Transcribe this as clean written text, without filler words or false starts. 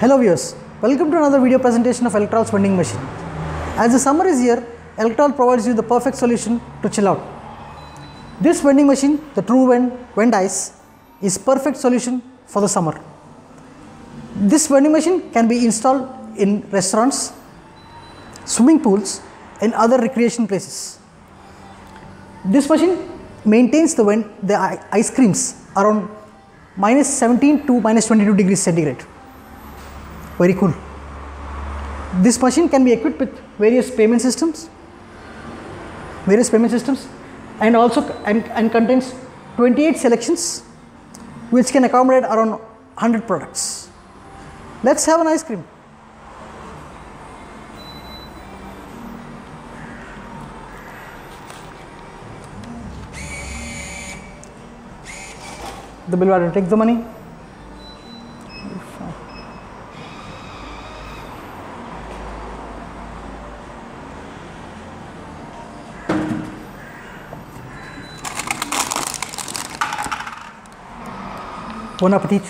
Hello viewers, welcome to another video presentation of Elektral's vending machine. As the summer is here, Elektral provides you the perfect solution to chill out. This vending machine, the True Vend-ICE, is perfect solution for the summer. This vending machine can be installed in restaurants, swimming pools and other recreation places. This machine maintains the ice creams around -17 to -22 degrees centigrade. Very cool. This machine can be equipped with various payment systems and also contains 28 selections which can accommodate around 100 products. Let's have an ice cream. The bill will take the money. Bon appetit.